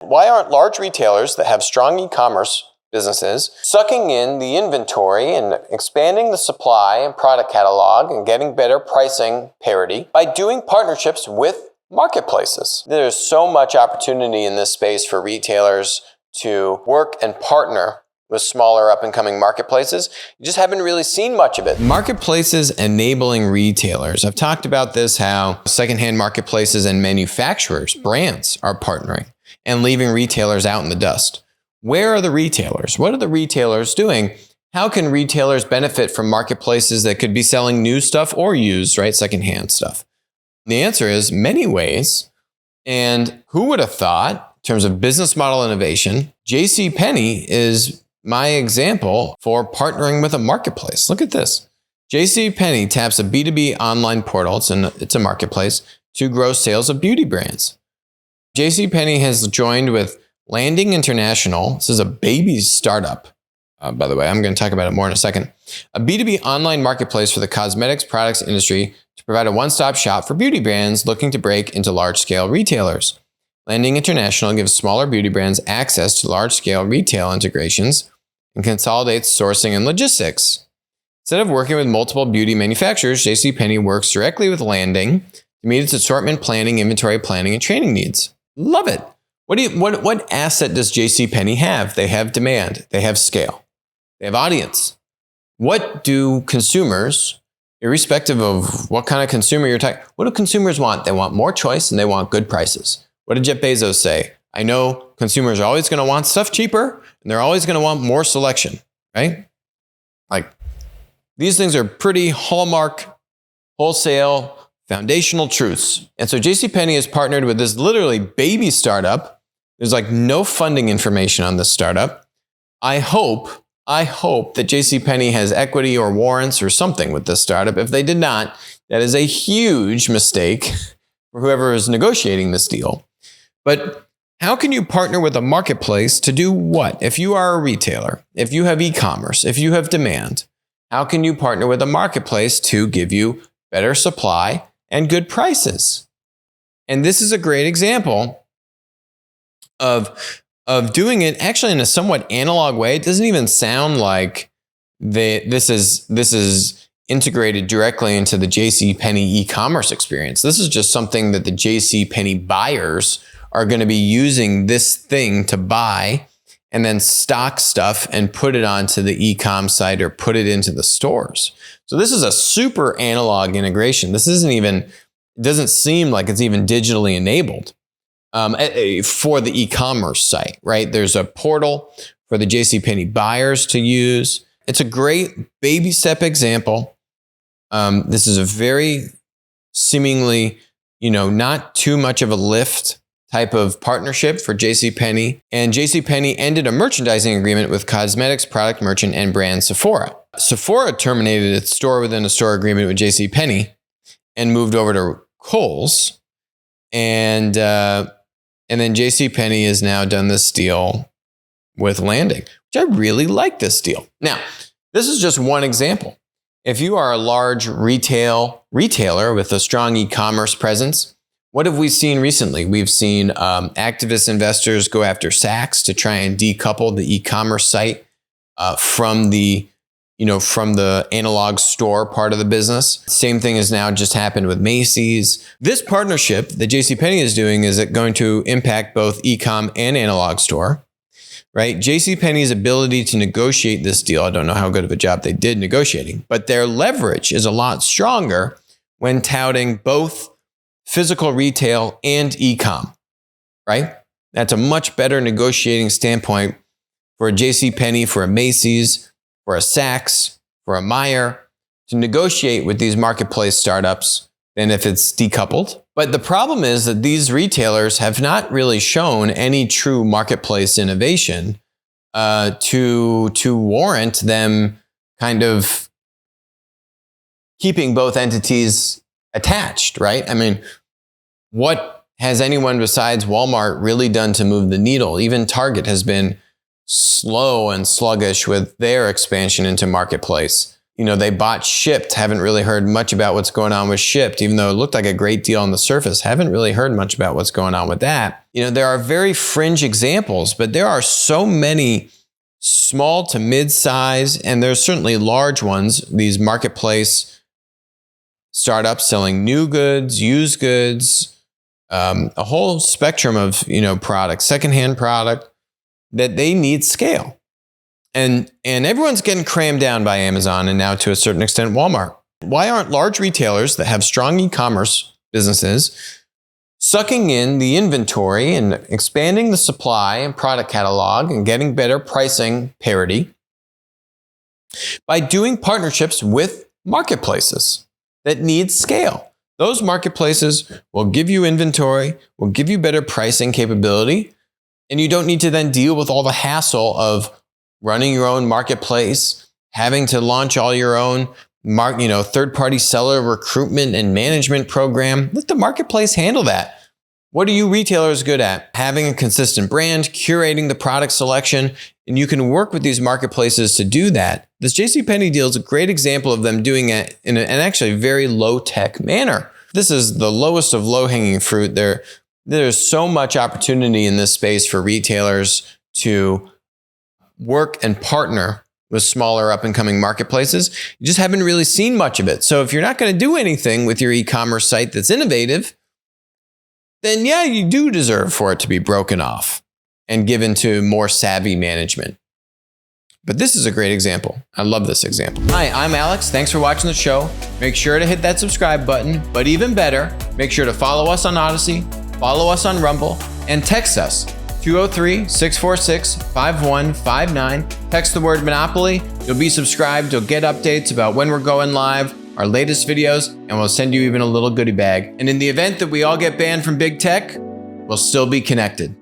Why aren't large retailers that have strong e-commerce businesses sucking in the inventory and expanding the supply and product catalog and getting better pricing parity by doing partnerships with marketplaces? There's so much opportunity in this space for retailers to work and partner with smaller up-and-coming marketplaces. You just haven't really seen much of it. Marketplaces enabling retailers. I've talked about this, how secondhand marketplaces and manufacturers, brands, are partnering and leaving retailers out in the dust. Where are the retailers? What are the retailers doing? How can retailers benefit from marketplaces that could be selling new stuff or used, right, secondhand stuff? The answer is many ways. And who would have thought, in terms of business model innovation, JCPenny is my example for partnering with a marketplace. Look at this. JCPenny taps a B2B online portal, it's a marketplace, to grow sales of beauty brands. JCPenny has joined with Landing International. This is a baby startup. By the way, I'm going to talk about it more in a second. A B2B online marketplace for the cosmetics products industry to provide a one-stop shop for beauty brands looking to break into large-scale retailers. Landing International gives smaller beauty brands access to large-scale retail integrations and consolidates sourcing and logistics. Instead of working with multiple beauty manufacturers, JCPenny works directly with Landing to meet its assortment planning, inventory planning, and training needs. Love it. What asset does JCPenny have? They have demand. They have scale. They have audience. What do consumers, irrespective of what kind of consumer you're talking, what do consumers want? They want more choice and they want good prices. What did Jeff Bezos say? I know consumers are always going to want stuff cheaper and they're always going to want more selection, right? Like, these things are pretty hallmark, wholesale, foundational truths. And so JCPenny has partnered with this literally baby startup. There's like no funding information on this startup. I hope that JCPenny has equity or warrants or something with this startup. If they did not, that is a huge mistake for whoever is negotiating this deal. But how can you partner with a marketplace to do what? If you are a retailer, if you have e-commerce, if you have demand, how can you partner with a marketplace to give you better supply and good prices? And this is a great example of doing it actually in a somewhat analog way. It doesn't even sound like this is integrated directly into the JCPenny e-commerce experience. This is just something that the JCPenny buyers are going to be using this thing to buy and then stock stuff and put it onto the e-com site or put it into the stores. So this is a super analog integration. This it doesn't seem like it's even digitally enabled for the e-commerce site, right? There's a portal for the JCPenny buyers to use. It's a great baby step example. This is a very seemingly, not too much of a lift type of partnership for JCPenny. And JCPenny ended a merchandising agreement with cosmetics product merchant and brand Sephora. Sephora terminated its store within a store agreement with JCPenny and moved over to Kohl's. And then JCPenny has now done this deal with Landing, which I really like this deal. Now, this is just one example. If you are a large retailer with a strong e-commerce presence, what have we seen recently? We've seen activist investors go after Saks to try and decouple the e-commerce site from the analog store part of the business. Same thing has now just happened with Macy's. This partnership that JCPenny is doing is going to impact both e-com and analog store, right? JCPenny's ability to negotiate this deal, I don't know how good of a job they did negotiating, but their leverage is a lot stronger when touting both physical retail and e-com, right? That's a much better negotiating standpoint for a JCPenny, for a Macy's, for a Saks, for a Meijer to negotiate with these marketplace startups than if it's decoupled. But the problem is that these retailers have not really shown any true marketplace innovation to warrant them kind of keeping both entities attached, right? I mean, what has anyone besides Walmart really done to move the needle? Even Target has been slow and sluggish with their expansion into marketplace. they bought Shipped. Haven't really heard much about what's going on with Shipped, even though it looked like a great deal on the surface. Haven't really heard much about what's going on with that. There are very fringe examples, but there are so many small to mid-size, and there's certainly large ones, these marketplace startups selling new goods, used goods, a whole spectrum of, products, secondhand product, that they need scale. And everyone's getting crammed down by Amazon and now to a certain extent Walmart. Why aren't large retailers that have strong e-commerce businesses sucking in the inventory and expanding the supply and product catalog and getting better pricing parity by doing partnerships with marketplaces that need scale? Those marketplaces will give you inventory, will give you better pricing capability, and you don't need to then deal with all the hassle of running your own marketplace, having to launch all your own third-party seller recruitment and management program. Let the marketplace handle that. What are you retailers good at? Having a consistent brand, curating the product selection, and you can work with these marketplaces to do that. This JCPenny deal is a great example of them doing it in an actually very low-tech manner. This is the lowest of low-hanging fruit. There's so much opportunity in this space for retailers to work and partner with smaller up-and-coming marketplaces. You just haven't really seen much of it. So if you're not going to do anything with your e-commerce site that's innovative, then yeah, you do deserve for it to be broken off and given to more savvy management. But this is a great example. I love this example. Hi, I'm Alex. Thanks for watching the show. Make sure to hit that subscribe button, but even better, make sure to follow us on Odyssey, follow us on Rumble, and text us 203-646-5159. Text the word Monopoly. You'll be subscribed. You'll get updates about when we're going live, our latest videos, and we'll send you even a little goodie bag. And in the event that we all get banned from big tech, we'll still be connected.